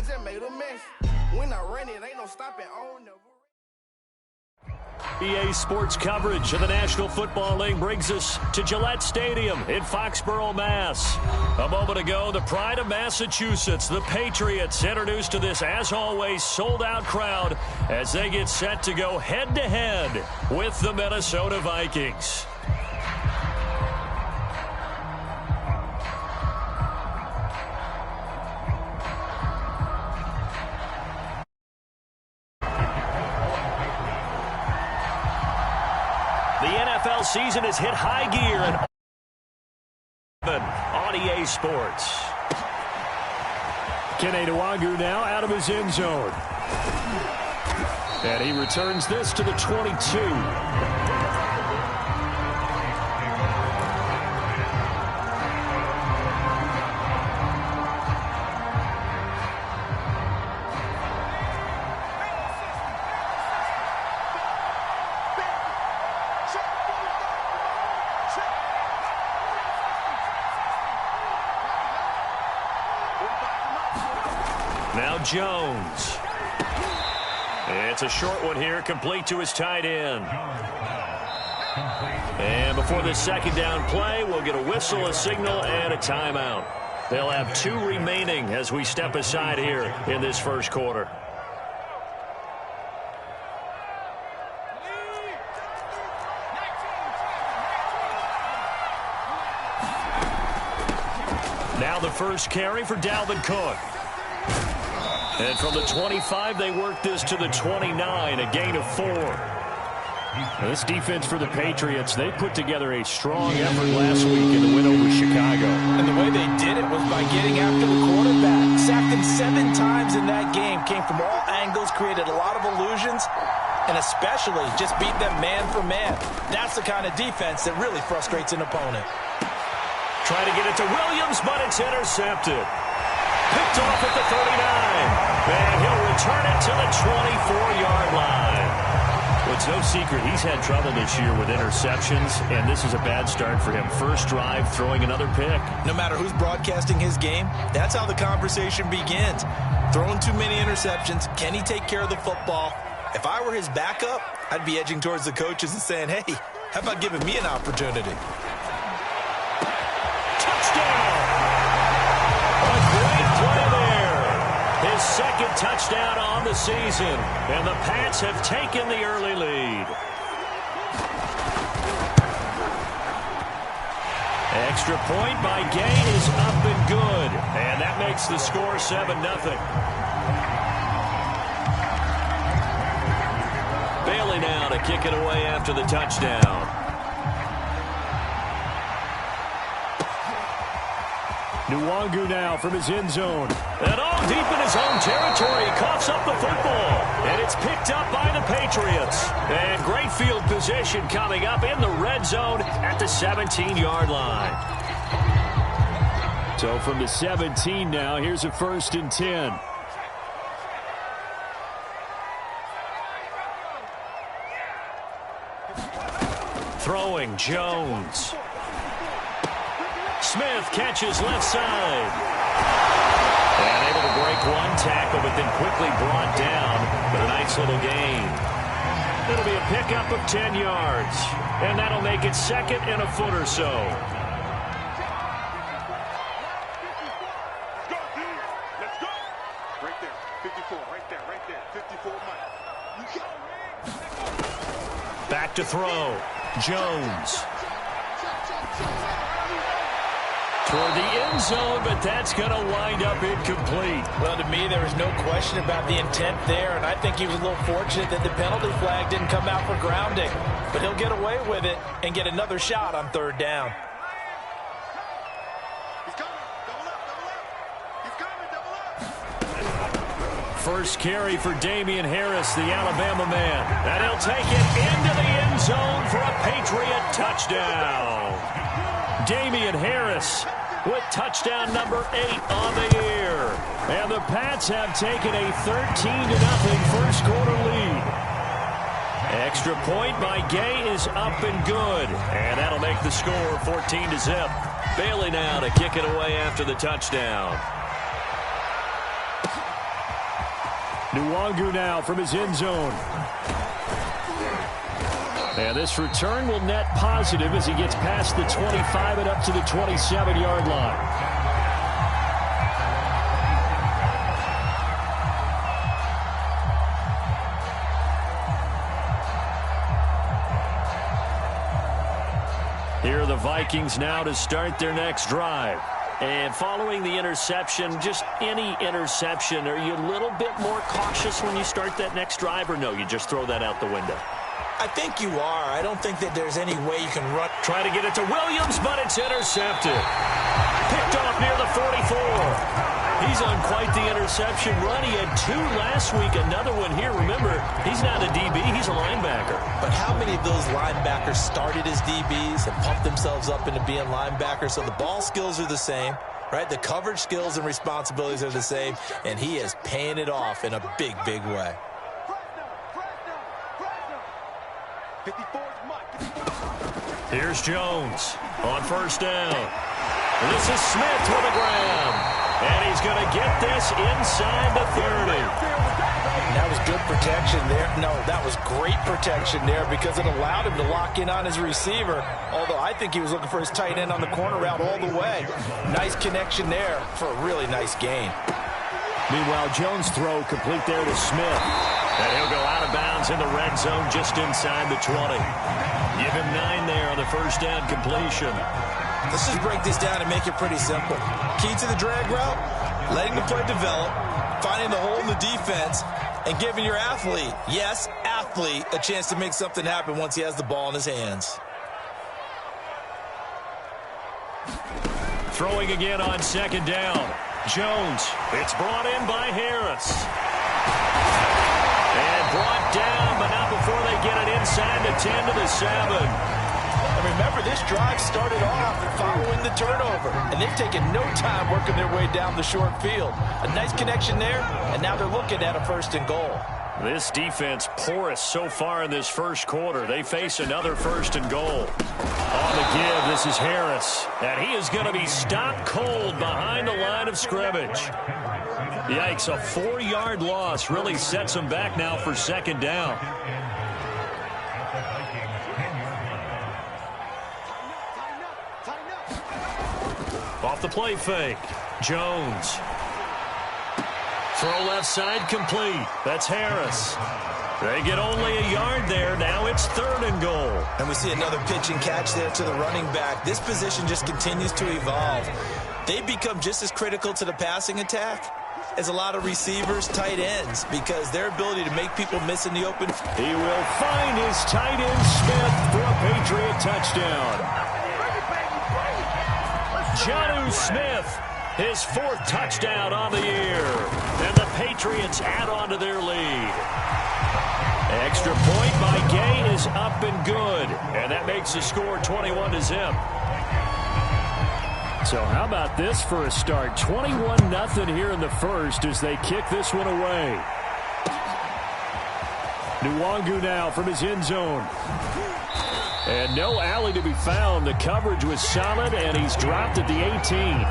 just made a mess. When I run it, ain't no stopping on the... EA Sports coverage of the National Football League brings us to Gillette Stadium in Foxborough, Mass. A moment ago, the pride of Massachusetts, the Patriots, introduced to this, as always, sold-out crowd as they get set to go head-to-head with the Minnesota Vikings. The NFL season has hit high gear on EA Sports. Kene Nwangwu now out of his end zone. And he returns this to the 22. Now Jones. It's a short one here, complete to his tight end. And before this second down play, we'll get a whistle, a signal, and a timeout. They'll have 2 remaining as we step aside here in this first quarter. Now the first carry for Dalvin Cook. And from the 25, they work this to the 29, a gain of 4. Now this defense for the Patriots, they put together a strong effort last week in the win over Chicago. And the way they did it was by getting after the quarterback. Sacked him 7 times in that game. Came from all angles, created a lot of illusions, and especially just beat them man for man. That's the kind of defense that really frustrates an opponent. Trying to get it to Williams, but it's intercepted. Picked off at the 39. And he'll return it to the 24-yard line. It's no secret he's had trouble this year with interceptions, and this is a bad start for him. First drive, throwing another pick. No matter who's broadcasting his game, that's how the conversation begins. Throwing too many interceptions, can he take care of the football? If I were his backup, I'd be edging towards the coaches and saying, hey, how about giving me an opportunity? His second touchdown on the season, and the Pats have taken the early lead. Extra point by Gay is up and good, and that makes the score 7-0. Bailey now to kick it away after the touchdown. Nwangwu now from his end zone. And all deep in his own territory, coughs up the football. And it's picked up by the Patriots. And great field position coming up in the red zone at the 17-yard line. So from the 17 now, here's a 1st and 10. Throwing Jones. Smith catches left side. And able to break one tackle, but then quickly brought down. But a nice little gain. It'll be a pickup of 10 yards. And that'll make it 2nd and a foot or so. Let's go. Right there. 54. Right there. 54 miles. Back to throw. Jones. Toward the end zone, but that's going to wind up incomplete. Well, to me, there was no question about the intent there, and I think he was a little fortunate that the penalty flag didn't come out for grounding. But he'll get away with it and get another shot on 3rd down. He's coming. Double up. He's coming. Double up. First carry for Damian Harris, the Alabama man. And he'll take it into the end zone for a Patriot touchdown. Damian Harris with touchdown number 8 on the year. And the Pats have taken a 13-0 first quarter lead. Extra point by Gay is up and good. And that'll make the score 14-0. Bailey now to kick it away after the touchdown. Nwangu now from his end zone. And this return will net positive as he gets past the 25 and up to the 27-yard line. Here are the Vikings now to start their next drive. And following the interception, just any interception, are you a little bit more cautious when you start that next drive, or no, you just throw that out the window? I think you are. I don't think that there's any way you can run. Try to get it to Williams, but it's intercepted. Picked off near the 44. He's on quite the interception run. He had 2 last week, another one here. Remember, he's not a DB, he's a linebacker. But how many of those linebackers started as DBs and pumped themselves up into being linebackers? So the ball skills are the same, right? The coverage skills and responsibilities are the same, and he is paying it off in a big, big way. 54's Mike. Here's Jones on first down. This is Smith with a grab. And he's going to get this inside the 30. That was good protection there. No, that was great protection there because it allowed him to lock in on his receiver. Although I think he was looking for his tight end on the corner route all the way. Nice connection there for a really nice gain. Meanwhile, Jones' throw complete there to Smith. And he'll go out of bounds in the red zone just inside the 20. Give him 9 there on the first down completion. Let's just break this down and make it pretty simple. Key to the drag route, letting the play develop, finding the hole in the defense, and giving your athlete, yes, athlete, a chance to make something happen once he has the ball in his hands. Throwing again on second down. Jones. It's brought in by Harris. And brought down, but not before they get it inside the 10 to the 7. Remember, this drive started off following the turnover, and they've taken no time working their way down the short field. A nice connection there, and now they're looking at a 1st and goal. This defense porous so far in this first quarter. They face another 1st and goal. On the give, this is Harris, and he is going to be stopped cold behind the line of scrimmage. Yikes, a 4-yard loss really sets them back now for 2nd down. Off the play fake. Jones. Throw left side complete. That's Harris. They get only a yard there. Now it's 3rd and goal. And we see another pitch and catch there to the running back. This position just continues to evolve. They become just as critical to the passing attack as a lot of receivers, tight ends, because their ability to make people miss in the open. He will find his tight end Smith for a Patriot touchdown. Jonnu Smith, his 4th touchdown on the year. And the Patriots add on to their lead. Extra point by Gay is up and good. And that makes the score 21-0. So how about this for a start? 21-0 here in the first as they kick this one away. Nwangu now from his end zone. And no alley to be found. The coverage was solid, and he's dropped at the 18.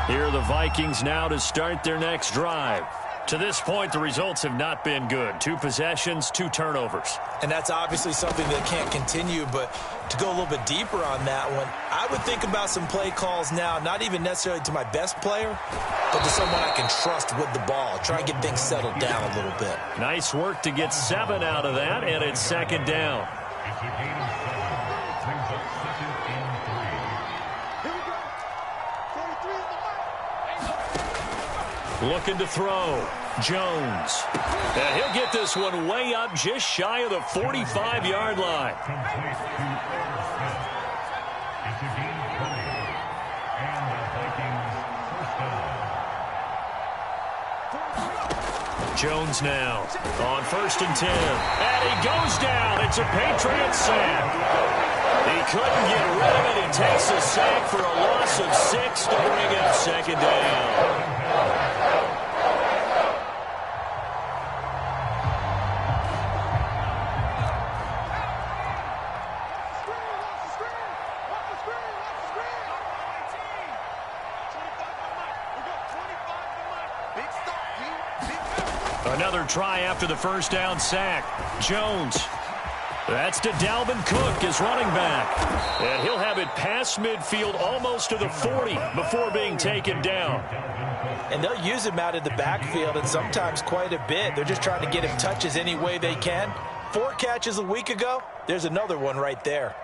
Here are the Vikings now to start their next drive. To this point, the results have not been good. 2 possessions, 2 turnovers. And that's obviously something that can't continue, but to go a little bit deeper on that one, I would think about some play calls now, not even necessarily to my best player, but to someone I can trust with the ball. Try and get things settled down a little bit. Nice work to get 7 out of that, and it's 2nd down. Looking to throw. Jones. And he'll get this one way up just shy of the 45-yard line. Jones now on 1st and 10. And he goes down. It's a Patriot sack. He couldn't get rid of it. He takes a sack for a loss of 6 to bring up 2nd down. Another try after the first down sack. Jones. That's to Dalvin Cook, his running back. And he'll have it past midfield almost to the 40 before being taken down. And they'll use him out in the backfield, and sometimes quite a bit. They're just trying to get him touches any way they can. 4 catches a week ago. There's another one right there.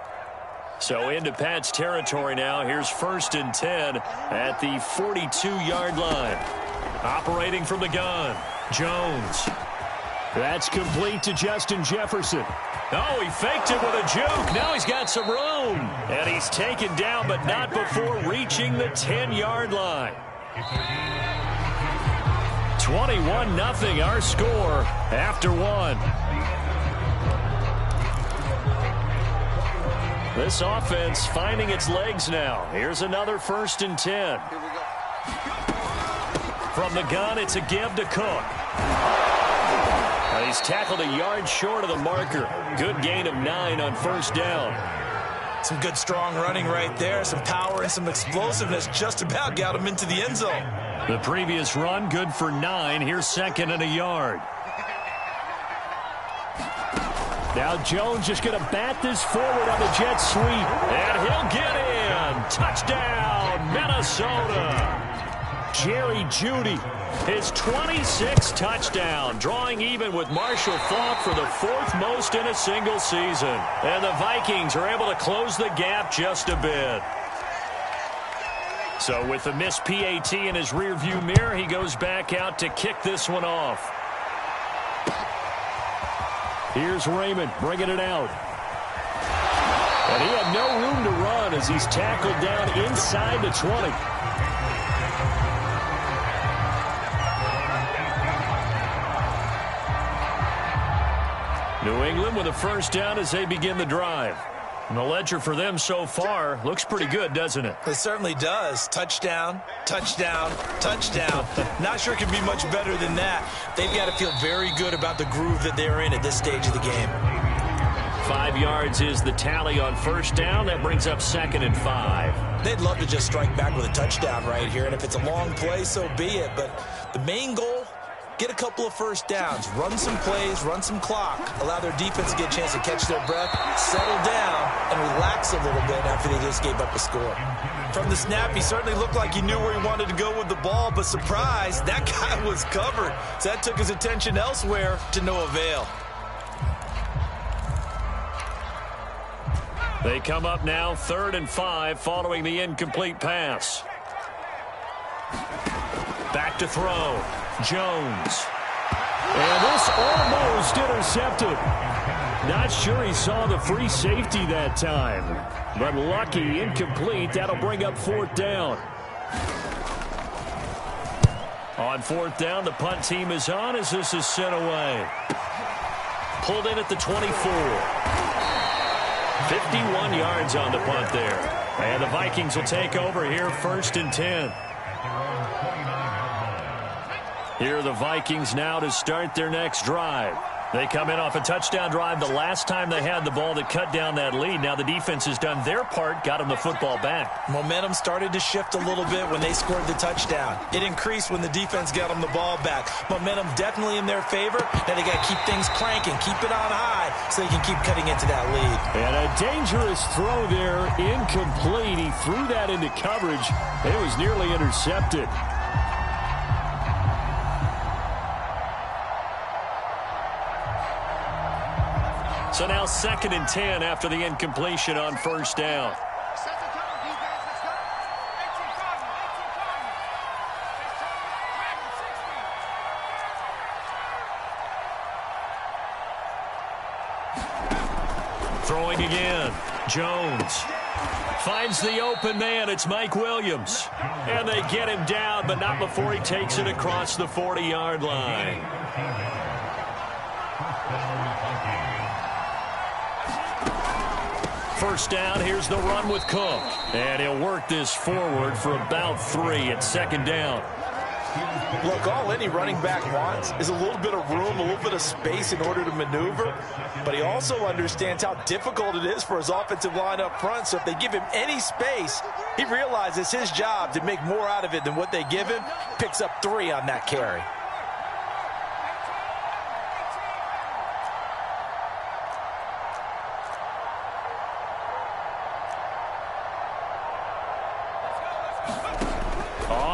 So into Pat's territory now. Here's 1st and 10 at the 42-yard line. Operating from the gun, Jones. That's complete to Justin Jefferson. Oh, he faked it with a juke. Now he's got some room. And he's taken down, but not before reaching the 10-yard line. 21-0 our score after 1. This offense finding its legs now. Here's another 1st and 10. From the gun, it's a give to Cook. And he's tackled a yard short of the marker. Good gain of 9 on 1st down. Some good strong running right there. Some power and some explosiveness just about got him into the end zone. The previous run good for 9. Here's 2nd and a yard. Now Jones just going to bat this forward on the jet sweep. And he'll get in. Touchdown, Minnesota. Jerry Jeudy, his 26th touchdown, drawing even with Marshall Faulk for the 4th most in a single season. And the Vikings are able to close the gap just a bit. So with the missed PAT in his rearview mirror, he goes back out to kick this one off. Here's Raymond bringing it out. And he had no room to run as he's tackled down inside the 20. New England with a 1st down as they begin the drive. And the ledger for them so far looks pretty good, doesn't it? It certainly does. Touchdown, touchdown, touchdown. Not sure it can be much better than that. They've got to feel very good about the groove that they're in at this stage of the game. 5 yards is the tally on 1st down. That brings up 2nd and 5. They'd love to just strike back with a touchdown right here. And if it's a long play, so be it. But the main goal, get a couple of 1st downs, run some plays, run some clock, allow their defense to get a chance to catch their breath, settle down, and relax a little bit after they just gave up a score. From the snap, he certainly looked like he knew where he wanted to go with the ball, but surprise, that guy was covered. So that took his attention elsewhere to no avail. They come up now 3rd and 5 following the incomplete pass. Back to throw. Jones. And this almost intercepted. Not sure he saw the free safety that time. But lucky, incomplete. That'll bring up 4th down. On 4th down, the punt team is on as this is sent away. Pulled in at the 24. 51 yards on the punt there. And the Vikings will take over here 1st and 10. Here are the Vikings now to start their next drive. They come in off a touchdown drive the last time they had the ball that cut down that lead. Now the defense has done their part, got them the football back. Momentum started to shift a little bit when they scored the touchdown. It increased when the defense got them the ball back. Momentum definitely in their favor. Now they got to keep things cranking, keep it on high so they can keep cutting into that lead. And a dangerous throw there, incomplete. He threw that into coverage. It was nearly intercepted. So now 2nd and 10 after the incompletion on 1st down. Throwing again. Jones finds the open man. It's Mike Williams. And they get him down, but not before he takes it across the 40-yard line. First down, here's the run with Cook. And he'll work this forward for about 3 at 2nd down. Look, all any running back wants is a little bit of room, a little bit of space in order to maneuver. But he also understands how difficult it is for his offensive line up front. So if they give him any space, he realizes his job to make more out of it than what they give him. Picks up 3 on that carry.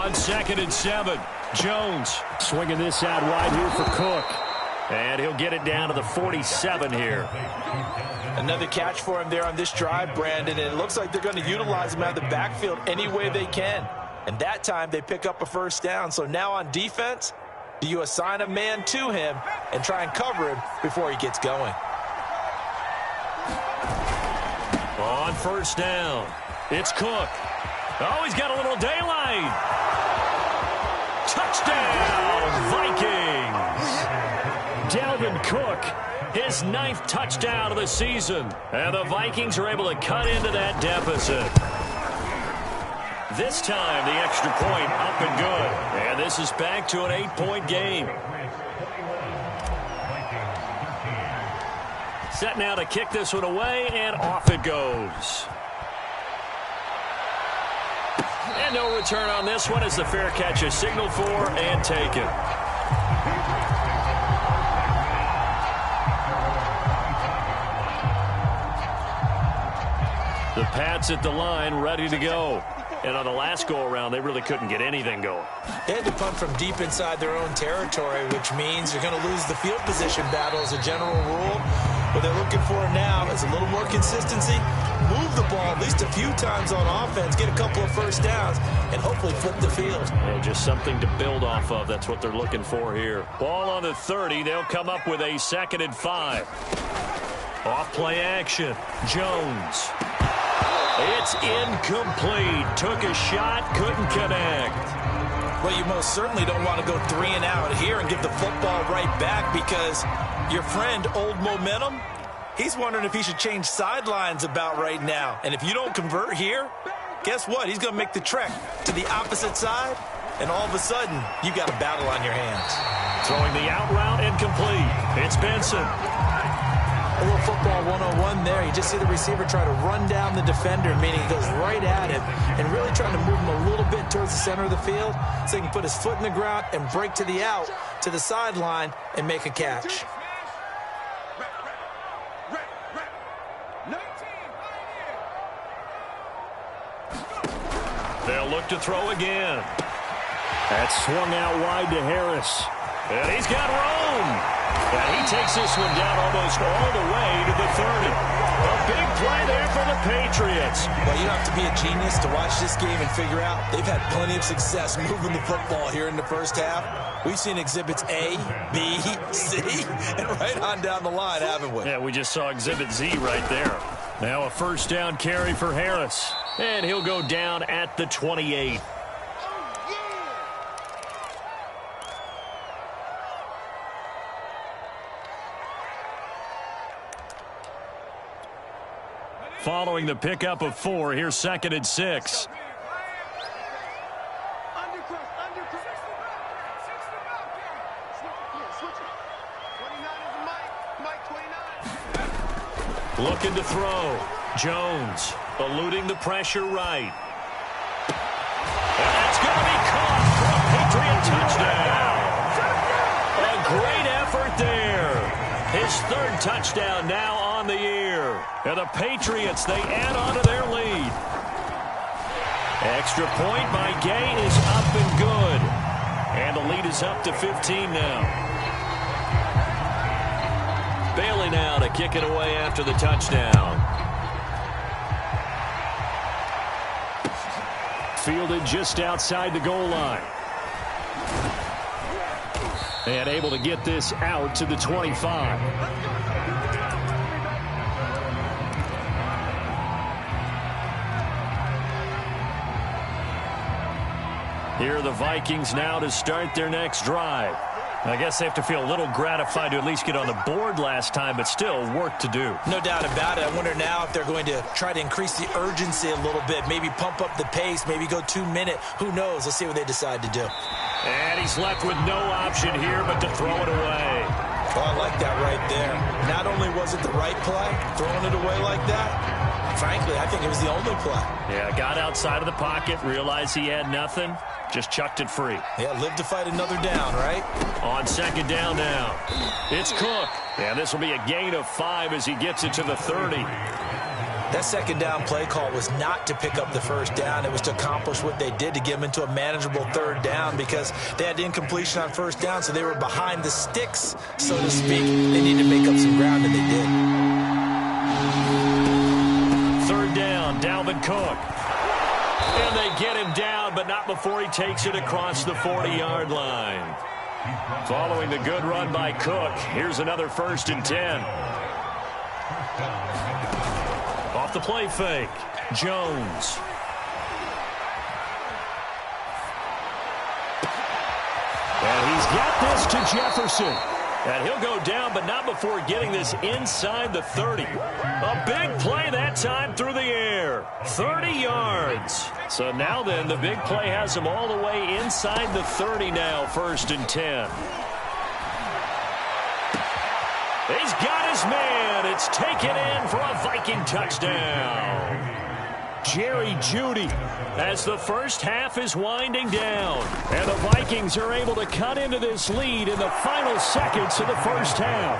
On 2nd and 7, Jones swinging this out wide here for Cook. And he'll get it down to the 47 here. Another catch for him there on this drive, Brandon, and it looks like they're going to utilize him out of the backfield any way they can. And that time they pick up a first down. So now on defense, do you assign a man to him and try and cover him before he gets going? On first down, it's Cook. Oh, he's got a little daylight. Touchdown, Vikings. Dalvin Cook, his 9th touchdown of the season. And the Vikings are able to cut into that deficit. This time, the extra point up and good. And this is back to an 8-point game. Set now to kick this one away, and off it goes. And no return on this one as the fair catch is signaled for and taken. The Pats at the line, ready to go. And on the last go-around, they really couldn't get anything going. They had to punt from deep inside their own territory, which means you're going to lose the field position battle as a general rule. What they're looking for now is a little more consistency, move the ball at least a few times on offense, get a couple of first downs, and hopefully flip the field. And just something to build off of. That's what they're looking for here. Ball on the 30. They'll come up with a 2nd and 5. Off play action. Jones. It's incomplete. Took a shot, couldn't connect. Well, you most certainly don't want to go 3 and out here and give the football right back because your friend, Old Momentum, he's wondering if he should change sidelines about right now. And if you don't convert here, guess what? He's going to make the trek to the opposite side, and all of a sudden, you got a battle on your hands. Throwing the out route incomplete. It's Benson. A little football 101 there. You just see the receiver try to run down the defender, meaning he goes right at him and really trying to move him a little bit towards the center of the field so he can put his foot in the ground and break to the out, to the sideline, and make a catch. They'll look to throw again. That's swung out wide to Harris. And he's got room. And he takes this one down almost all the way to the 30. A big play there for the Patriots. Well, you don't have to be a genius to watch this game and figure out they've had plenty of success moving the football here in the first half. We've seen exhibits A, B, C, and right on down the line, haven't we? Yeah, we just saw exhibit Z right there. Now a first down carry for Harris. And he'll go down at the 28. Following the pickup of 4, here's 2nd and 6. Looking to throw. Jones eluding the pressure right. And that's going to be caught for a Patriot touchdown. A great effort there. His 3rd touchdown now on the year. And the Patriots, they add on to their lead. Extra point by Gay is up and good. And the lead is up to 15 now. Bailey now to kick it away after the touchdown. Fielded just outside the goal line. And able to get this out to the 25. Here are the Vikings now to start their next drive. I guess they have to feel a little gratified to at least get on the board last time, but still work to do. No doubt about it. I wonder now if they're going to try to increase the urgency a little bit, maybe pump up the pace, maybe go 2-minute. Who knows? Let's see what they decide to do. And he's left with no option here but to throw it away. Oh, I like that right there. Not only was it the right play, throwing it away like that, frankly, I think it was the only play. Yeah, got outside of the pocket, realized he had nothing, just chucked it free. Yeah, live to fight another down, right? On 2nd down now, it's Cook. And this will be a gain of 5 as he gets it to the 30. That second down play call was not to pick up the first down. It was to accomplish what they did to get them into a manageable third down because they had incompletion on first down, so they were behind the sticks, so to speak. They needed to make up some ground, and they did. Third down, Dalvin Cook. And they get him down, but not before he takes it across the 40-yard line. Following the good run by Cook, here's another 1st and 10. Off the play fake, Jones. And he's got this to Jefferson. And he'll go down, but not before getting this inside the 30. A big play that time through the air. 30 yards. So now then, the big play has him all the way inside the 30 now, 1st and 10. He's got his man. It's taken in for a Viking touchdown. Jerry Jeudy as the first half is winding down. And the Vikings are able to cut into this lead in the final seconds of the first half.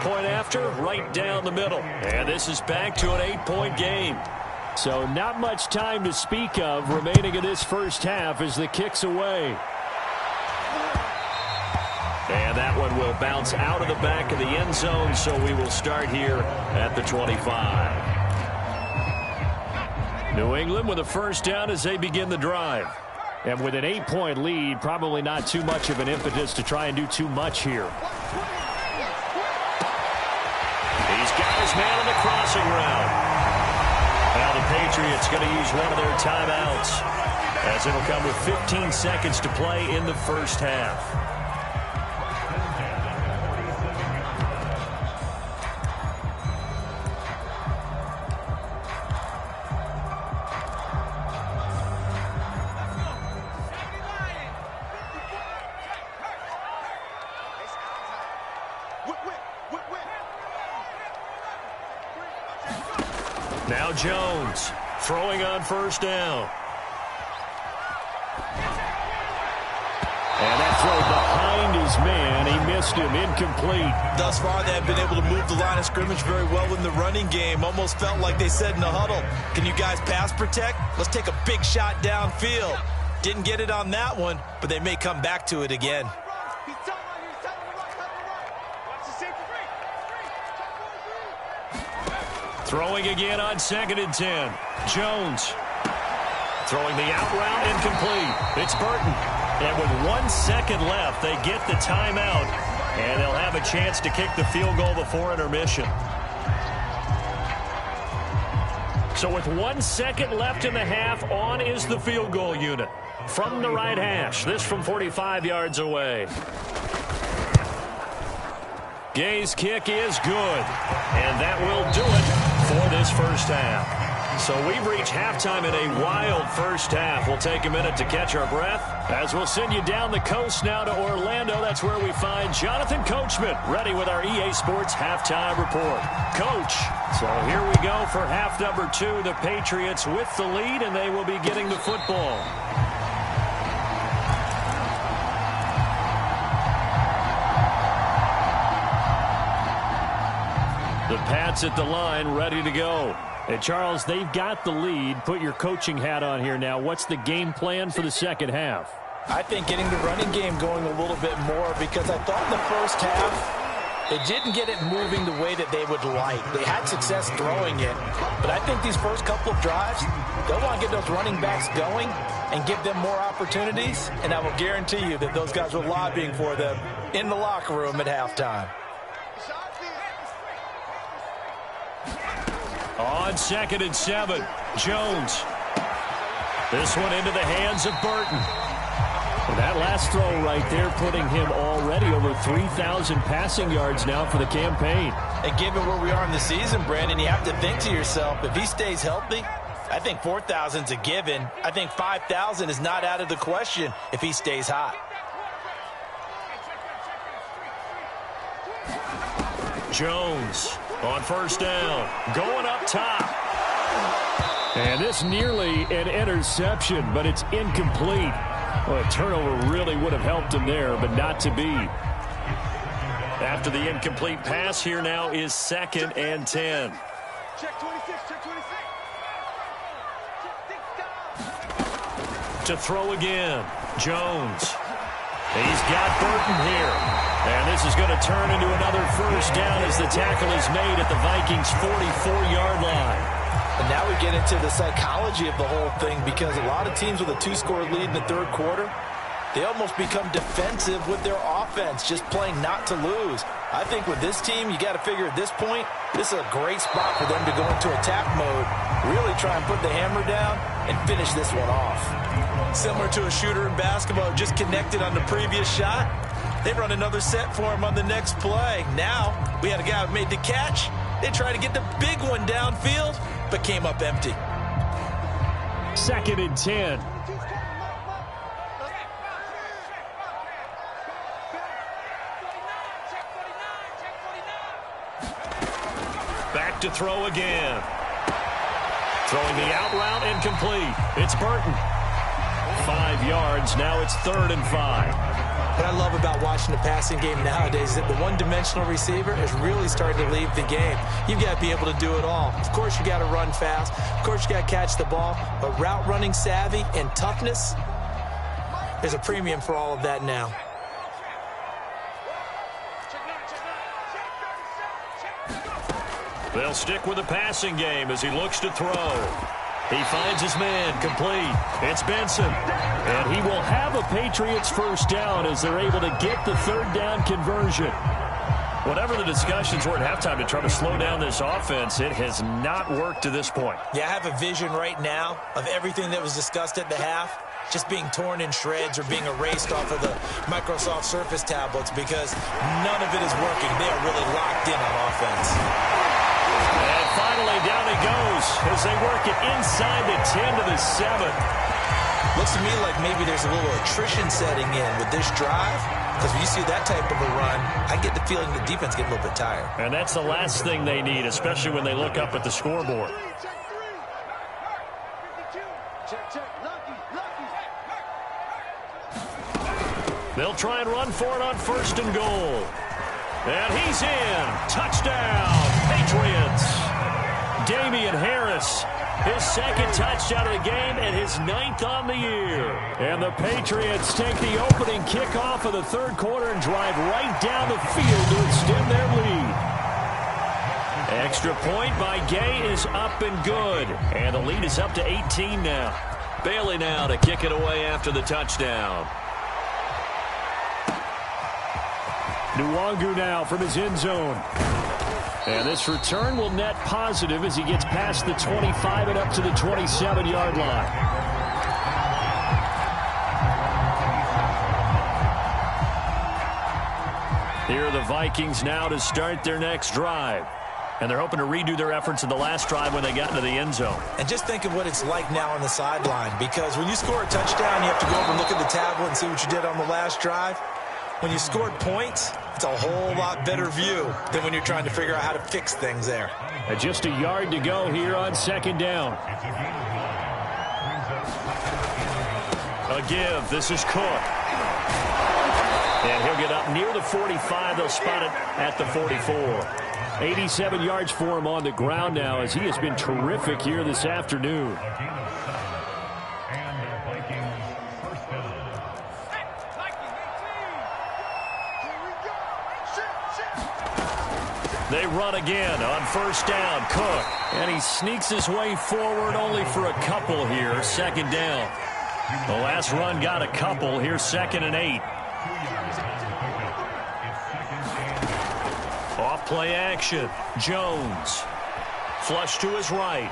Point after, right down the middle. And this is back to an 8-point game. So not much time to speak of remaining in this first half as the kick's away. And that one will bounce out of the back of the end zone, so we will start here at the 25. New England with a first down as they begin the drive. And with an 8-point lead, probably not too much of an impetus to try and do too much here. He's got his man on the crossing route. Now the Patriots going to use one of their timeouts as it'll come with 15 seconds to play in the first half. Now Jones throwing on first down. And that throw behind his man. He missed him. Incomplete. Thus far, they have been able to move the line of scrimmage very well in the running game. Almost felt like they said in the huddle, can you guys pass protect? Let's take a big shot downfield. Didn't get it on that one, but they may come back to it again. Throwing again on 2nd and 10. Jones throwing the out route, incomplete. It's Burton. And with 1 second left, they get the timeout. And they'll have a chance to kick the field goal before intermission. So with 1 second left in the half, on is the field goal unit. From the right hash, this from 45 yards away. Gay's kick is good. And that will do it for this first half. So we've reached halftime in a wild first half. We'll take a minute to catch our breath as we'll send you down the coast now to Orlando. That's where we find Jonathan Coachman ready with our EA Sports halftime report. Coach, so here we go for half number 2. The Patriots with the lead, and they will be getting the football. The Pats at the line, ready to go. And Charles, they've got the lead. Put your coaching hat on here now. What's the game plan for the second half? I think getting the running game going a little bit more because I thought in the first half they didn't get it moving the way that they would like. They had success throwing it, but I think these first couple of drives, they'll want to get those running backs going and give them more opportunities, and I will guarantee you that those guys were lobbying for them in the locker room at halftime. On 2nd and 7, Jones. This one into the hands of Burton. And that last throw right there putting him already over 3,000 passing yards now for the campaign. And given where we are in the season, Brandon, you have to think to yourself, if he stays healthy, I think 4,000's a given. I think 5,000 is not out of the question if he stays hot. Jones on first down, going up top. And this nearly an interception, but it's incomplete. Well, a turnover really would have helped him there, but not to be. After the incomplete pass, here now is 2nd and 10. Check 26, check 26. To throw again, Jones. He's got Burton here. And this is going to turn into another first down as the tackle is made at the Vikings' 44-yard line. And now we get into the psychology of the whole thing, because a lot of teams with a 2-score lead in the third quarter, they almost become defensive with their offense, just playing not to lose. I think with this team, you got to figure at this point, this is a great spot for them to go into attack mode, really try and put the hammer down and finish this one off. Similar to a shooter in basketball, just connected on the previous shot. They run another set for him on the next play. Now, we had a guy who made the catch. They tried to get the big one downfield, but came up empty. 2nd and 10. Back to throw again. Throwing the out route incomplete. It's Burton. 5 yards. Now it's 3rd and 5. What I love about watching the passing game nowadays is that the one-dimensional receiver is really starting to leave the game. You've got to be able to do it all. Of course, you got to run fast. Of course, you got to catch the ball. But route running savvy and toughness, there's a premium for all of that now. They'll stick with the passing game as he looks to throw. He finds his man, complete. It's Benson. And he will have a Patriots first down as they're able to get the 3rd down conversion. Whatever the discussions were at halftime to try to slow down this offense, it has not worked to this point. Yeah, I have a vision right now of everything that was discussed at the half just being torn in shreds or being erased off of the Microsoft Surface tablets, because none of it is working. They are really locked in on offense. And finally, down he goes as they work it inside the 10 to the 7. Looks to me like maybe there's a little attrition setting in with this drive, because when you see that type of a run, I get the feeling the defense get a little bit tired. And that's the last thing they need, especially when they look up at the scoreboard. They'll try and run for it on 1st and goal. And he's in. Touchdown, Patriots. Damian Harris, his 2nd touchdown of the game and his 9th on the year. And the Patriots take the opening kickoff of the 3rd quarter and drive right down the field to extend their lead. Extra point by Gay is up and good. And the lead is up to 18 now. Bailey now to kick it away after the touchdown. Nwangu now from his end zone. And this return will net positive as he gets past the 25 and up to the 27-yard line. Here are the Vikings now to start their next drive. And they're hoping to redo their efforts in the last drive when they got into the end zone. And just think of what it's like now on the sideline, because when you score a touchdown, you have to go over and look at the tablet and see what you did on the last drive. When you scored points, it's a whole lot better view than when you're trying to figure out how to fix things there. And just a yard to go here on 2nd down. A give. This is Cook. And he'll get up near the 45. They'll spot it at the 44. 87 yards for him on the ground now as he has been terrific here this afternoon. They run again on 1st down. Cook. And he sneaks his way forward only for a couple here. 2nd down. The last run got a couple. Here's 2nd and 8. Off play action. Jones. Flush to his right.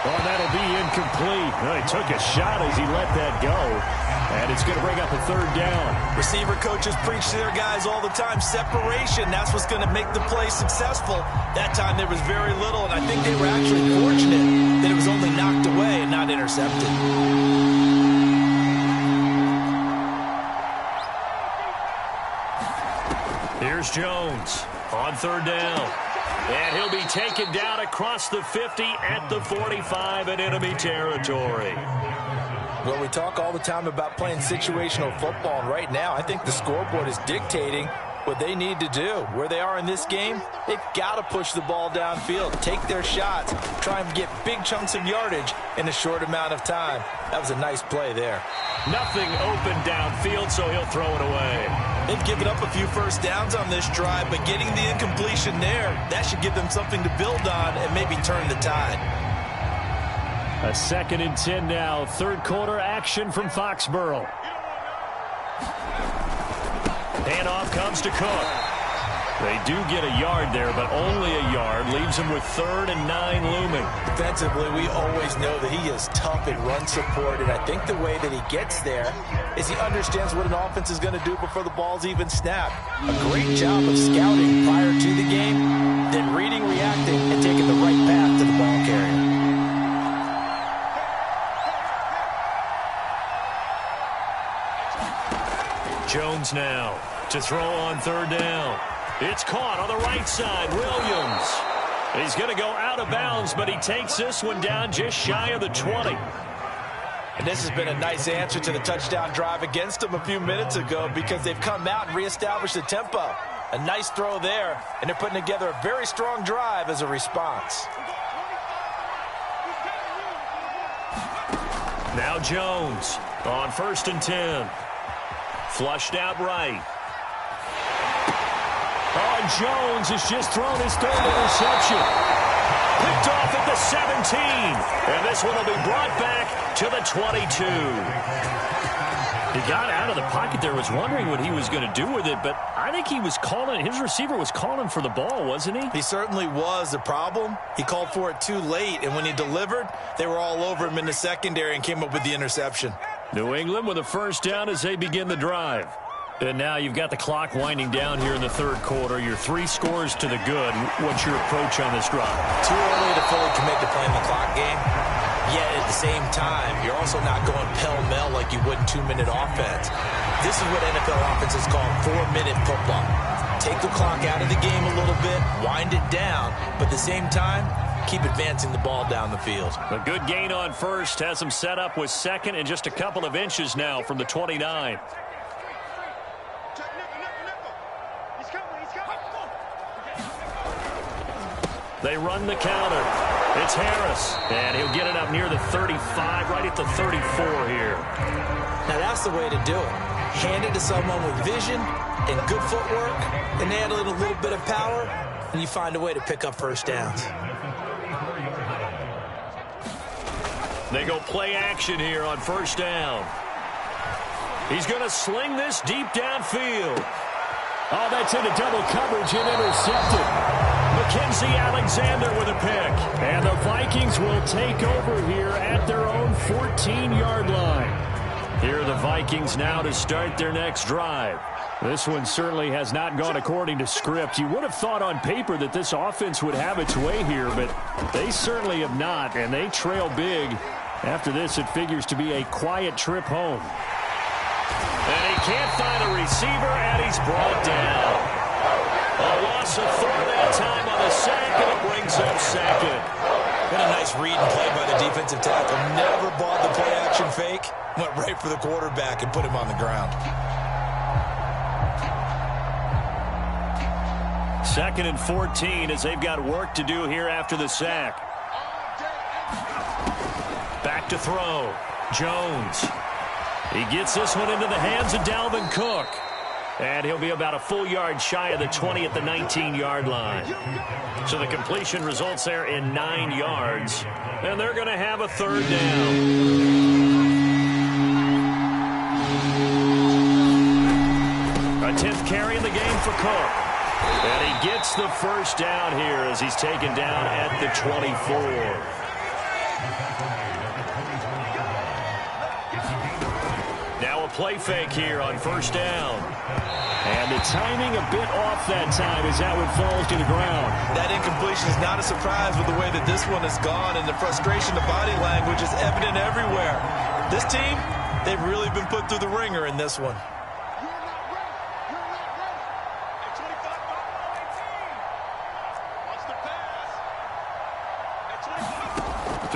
Oh, that'll be incomplete. Well, he took a shot as he let that go. And it's going to bring up a 3rd down. Receiver coaches preach to their guys all the time. Separation, that's what's going to make the play successful. That time there was very little, and I think they were actually fortunate that it was only knocked away and not intercepted. Here's Jones on 3rd down. And he'll be taken down across the 50 at the 45 in enemy territory. Well, we talk all the time about playing situational football, and right now I think the scoreboard is dictating what they need to do. Where they are in this game, they've got to push the ball downfield, take their shots, try and get big chunks of yardage in a short amount of time. That was a nice play there. Nothing open downfield, so he'll throw it away. They've given up a few first downs on this drive, but getting the incompletion there, that should give them something to build on and maybe turn the tide. A 2nd and 10 now. Third quarter action from Foxborough. Handoff comes to Cook. They do get a yard there, but only a yard. Leaves him with 3rd and 9 looming. Defensively, we always know that he is tough in run support, and I think the way that he gets there is he understands what an offense is going to do before the ball's even snapped. A great job of scouting prior to the game, then reading, reacting, and taking the right path to the ball carrier. Jones now to throw on 3rd down. It's caught on the right side. Williams. He's going to go out of bounds, but he takes this one down just shy of the 20. And this has been a nice answer to the touchdown drive against them a few minutes ago because they've come out and reestablished the tempo. A nice throw there, and they're putting together a very strong drive as a response. Now Jones on 1st and 10. Flushed out right. Oh, Jones has just thrown his 3rd interception. Picked off at the 17. And this one will be brought back to the 22. He got out of the pocket there, was wondering what he was going to do with it, but I think he was calling, his receiver was calling for the ball, wasn't he? He certainly was. The problem, he called for it too late, and when he delivered, they were all over him in the secondary and came up with the interception. New England with a 1st down as they begin the drive. And now you've got the clock winding down here in the 3rd quarter. You're 3 scores to the good. What's your approach on this drive? Too early to fully commit to playing the clock game. Yet at the same time, you're also not going pell-mell like you would in 2-minute offense. This is what NFL offenses call 4-minute football. Take the clock out of the game a little bit, wind it down, but at the same time, keep advancing the ball down the field. A good gain on 1st has him set up with 2nd and just a couple of inches now from the 29. They run the counter. It's Harris, and he'll get it up near the 35, right at the 34 here. Now that's the way to do it. Hand it to someone with vision and good footwork, and add a little bit of power, and you find a way to pick up first downs. They go play action here on 1st down. He's going to sling this deep downfield. Oh, that's into double coverage and intercepted. Mackenzie Alexander with a pick. And the Vikings will take over here at their own 14-yard line. Here are the Vikings now to start their next drive. This one certainly has not gone according to script. You would have thought on paper that this offense would have its way here, but they certainly have not, and they trail big. After this, it figures to be a quiet trip home. And he can't find a receiver, and he's brought down. A loss of 3rd that time on the sack, and it brings up 2nd. What a nice read and play by the defensive tackle. Never bought the play-action fake. Went right for the quarterback and put him on the ground. 2nd and 14 as they've got work to do here after the sack. Back to throw. Jones. He gets this one into the hands of Dalvin Cook. And he'll be about a full yard shy of the 20 at the 19-yard line. So the completion results there in 9 yards. And they're going to have a 3rd down. A 10th carry in the game for Cook. And he gets the 1st down here as he's taken down at the 24. Now a play fake here on 1st down. And the timing a bit off that time as that one falls to the ground. That incompletion is not a surprise with the way that this one has gone, and the frustration, the body language is evident everywhere. This team, they've really been put through the ringer in this one.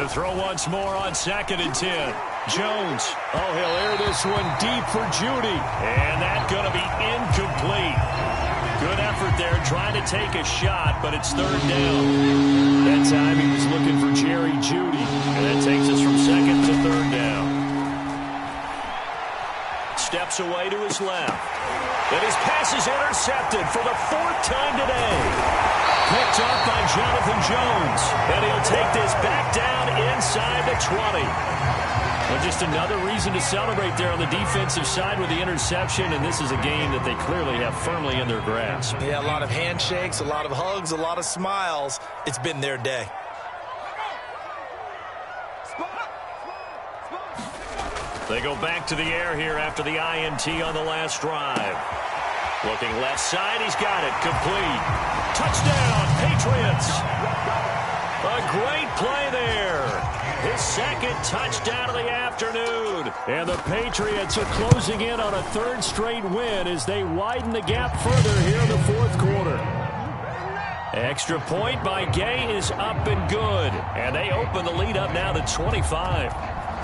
To throw once more on 2nd and 10. Jones. Oh, he'll air this one deep for Judy. And that's going to be incomplete. Good effort there, trying to take a shot, but it's third down. That time he was looking for Jerry Jeudy, and that takes us from second to third down. Steps away to his left. And his pass is intercepted for the fourth time today. Picked up by Jonathan Jones. And he'll take this back down inside the 20. Well, just another reason to celebrate there on the defensive side with the interception. And this is a game that they clearly have firmly in their grasp. Yeah, a lot of handshakes, a lot of hugs, a lot of smiles. It's been their day. They go back to the air here after the INT on the last drive. Looking left side, he's got it. Complete. Touchdown, Patriots. A great play there. His second touchdown of the afternoon. And the Patriots are closing in on a third straight win as they widen the gap further here in the fourth quarter. Extra point by Gay is up and good. And they open the lead up now to 25.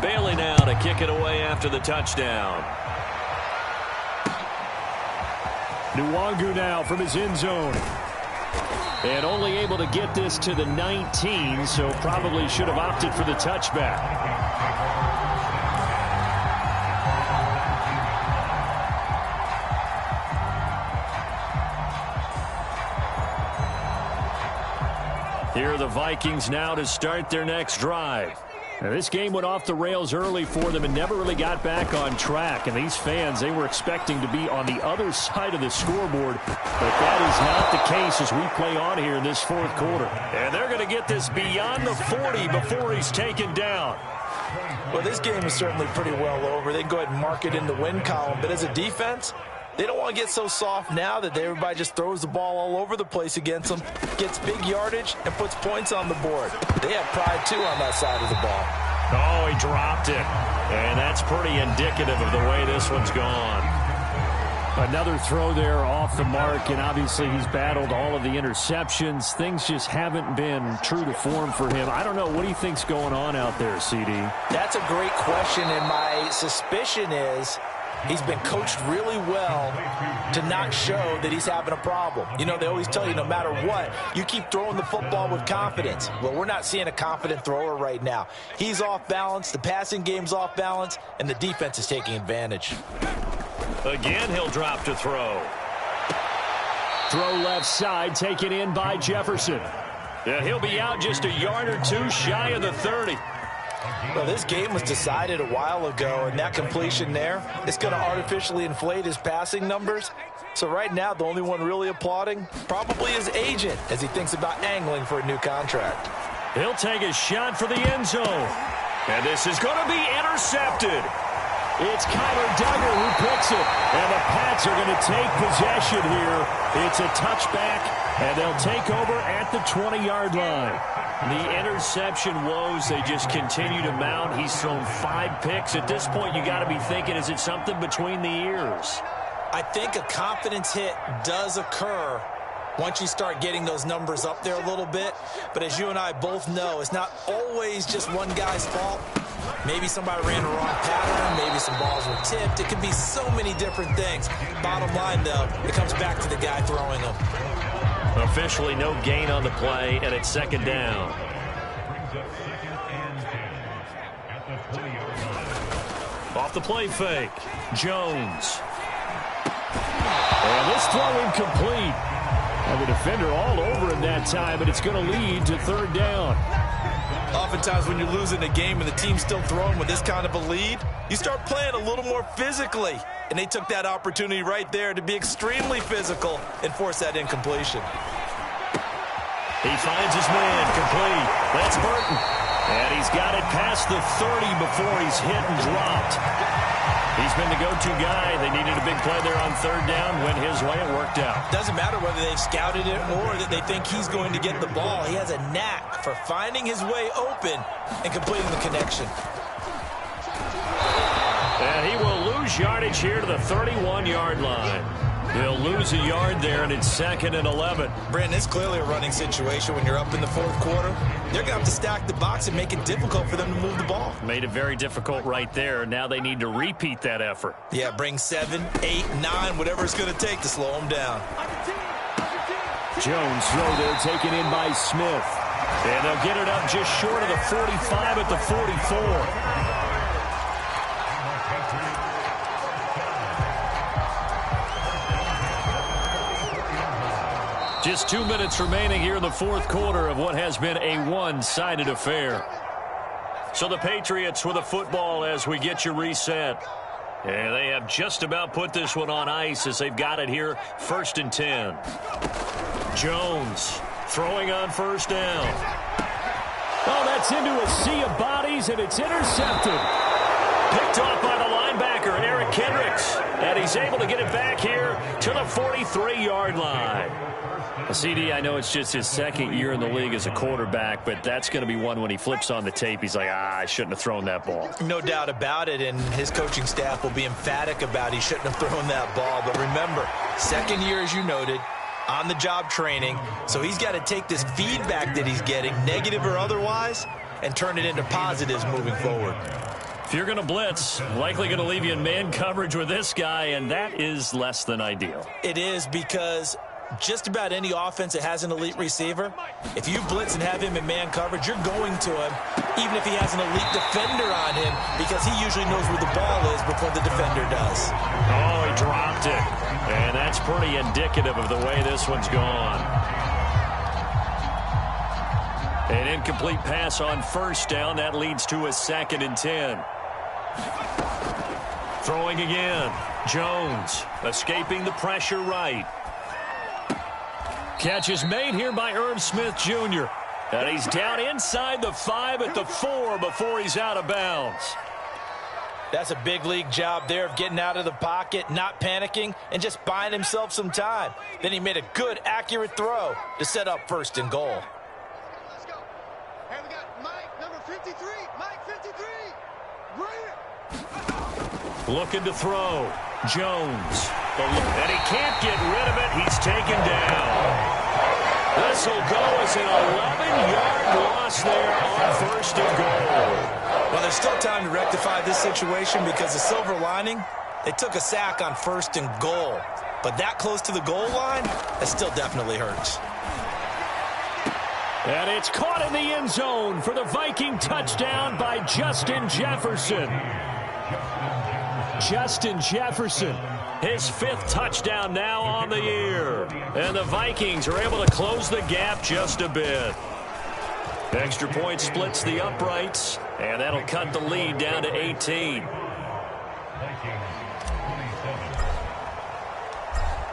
Bailey now to kick it away after the touchdown. Nwangu now from his end zone. And only able to get this to the 19, so probably should have opted for the touchback. Here are the Vikings now to start their next drive. Now, this game went off the rails early for them and never really got back on track. And these fans, they were expecting to be on the other side of the scoreboard. But that is not the case as we play on here in this fourth quarter. And they're going to get this beyond the 40 before he's taken down. Well, this game is certainly pretty well over. They can go ahead and mark it in the win column. But as a defense, they don't want to get so soft now that everybody just throws the ball all over the place against them, gets big yardage, and puts points on the board. They have pride, too, on that side of the ball. Oh, he dropped it. And that's pretty indicative of the way this one's gone. Another throw there off the mark, and obviously he's battled all of the interceptions. Things just haven't been true to form for him. I don't know. What do you think's going on out there, CD? That's a great question, and my suspicion is he's been coached really well to not show that he's having a problem. You know, they always tell you no matter what, you keep throwing the football with confidence. Well, we're not seeing a confident thrower right now. He's off balance, the passing game's off balance, and the defense is taking advantage. Again, he'll drop to throw. Throw left side, taken in by Jefferson. Yeah, he'll be out just a yard or two shy of the 30. Well, this game was decided a while ago, and that completion there is going to artificially inflate his passing numbers. So right now, the only one really applauding probably his agent as he thinks about angling for a new contract. He'll take a shot for the end zone. And this is going to be intercepted. It's Kyler Duggar who picks it. And the Pats are going to take possession here. It's a touchback, and they'll take over at the 20-yard line. The interception woes, they just continue to mount. He's thrown 5 picks. At this point, you got to be thinking, is it something between the ears? I think a confidence hit does occur once you start getting those numbers up there a little bit. But as you and I both know, it's not always just one guy's fault. Maybe somebody ran a wrong pattern. Maybe some balls were tipped. It could be so many different things. Bottom line, though, it comes back to the guy throwing them. Officially no gain on the play, and it's second down. Off the play fake, Jones. And this throw incomplete. And the defender all over him that time, but it's going to lead to third down. Oftentimes when you're losing a game and the team's still throwing with this kind of a lead, you start playing a little more physically. And they took that opportunity right there to be extremely physical and force that incompletion. He finds his man, complete. That's Burton. And he's got it past the 30 before he's hit and dropped. He's been the go-to guy. They needed a big play there on third down. Went his way, it worked out. Doesn't matter whether they've scouted it or that they think he's going to get the ball. He has a knack for finding his way open and completing the connection. And he will lose yardage here to the 31-yard line. He'll lose a yard there, and it's 2nd and 11. Brandon, it's clearly a running situation when you're up in the fourth quarter. They're going to have to stack the box and make it difficult for them to move the ball. Made it very difficult right there. Now they need to repeat that effort. Yeah, bring 7, 8, 9, whatever it's going to take to slow them down. Jones throw there taken in by Smith. And they'll get it up just short of the 45 at the 44. Just 2 minutes remaining here in the fourth quarter of what has been a one-sided affair. So the Patriots with a football as we get you reset. And they have just about put this one on ice as they've got it here, 1st and 10. Jones throwing on first down. Oh, that's into a sea of bodies, and it's intercepted. Picked off by the linebacker, Eric Kendricks. And he's able to get it back here to the 43-yard line. CD, I know it's just his second year in the league as a quarterback, but that's going to be one when he flips on the tape. He's like, I shouldn't have thrown that ball. No doubt about it, and his coaching staff will be emphatic about he shouldn't have thrown that ball. But remember, second year, as you noted, on-the-job training, so he's got to take this feedback that he's getting, negative or otherwise, and turn it into positives moving forward. If you're going to blitz, likely going to leave you in man coverage with this guy, and that is less than ideal. It is, because just about any offense that has an elite receiver, if you blitz and have him in man coverage, you're going to him, even if he has an elite defender on him, because he usually knows where the ball is before the defender does. Oh, he dropped it. And that's pretty indicative of the way this one's gone. An incomplete pass on first down. That leads to a 2nd and 10. Throwing again. Jones escaping the pressure right. Catch is made here by Irv Smith Jr. And he's down inside the 5 at the 4 before he's out of bounds. That's a big league job there of getting out of the pocket, not panicking, and just buying himself some time. Then he made a good, accurate throw to set up 1st and goal. Let's go. Hey, we got Mike, number 53. Mike, 53. Right here. Looking to throw. Jones. And he can't get rid of it. He's taken down. This will go as an 11-yard loss there on 1st and goal. Well, there's still time to rectify this situation because the silver lining, they took a sack on 1st and goal. But that close to the goal line, that still definitely hurts. And it's caught in the end zone for the Viking touchdown by Justin Jefferson. Justin Jefferson, his 5th touchdown now on the year. And the Vikings are able to close the gap just a bit. Extra point splits the uprights, and that'll cut the lead down to 18.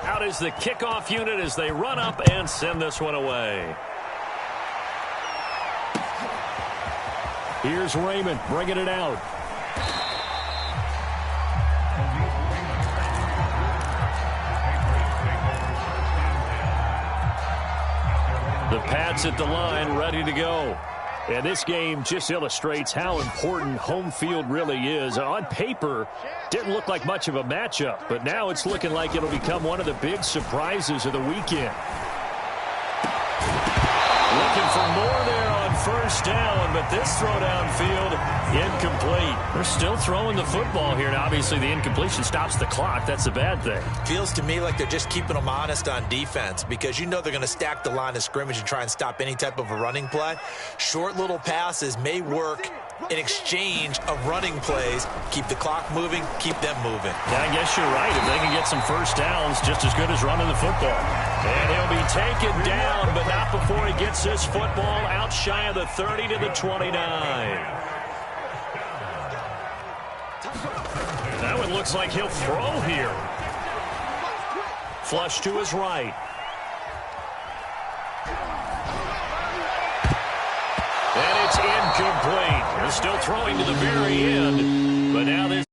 Out is the kickoff unit as they run up and send this one away. Here's Raymond bringing it out. The Pats at the line, ready to go. And this game just illustrates how important home field really is. On paper, didn't look like much of a matchup, but now it's looking like it'll become one of the big surprises of the weekend. Looking for more there on first down, but this throw downfield, incomplete. They're still throwing the football here, and obviously the incompletion stops the clock. That's a bad thing. Feels to me like they're just keeping them honest on defense because you know they're going to stack the line of scrimmage and try and stop any type of a running play. Short little passes may work in exchange of running plays. Keep the clock moving, keep them moving. Yeah, I guess you're right. If they can get some first downs, just as good as running the football. And he'll be taken down, but not before he gets this football out shy of the 30 to the 29. That one looks like he'll throw here. Flush to his right. And it's incomplete. They're still throwing to the very end. But now this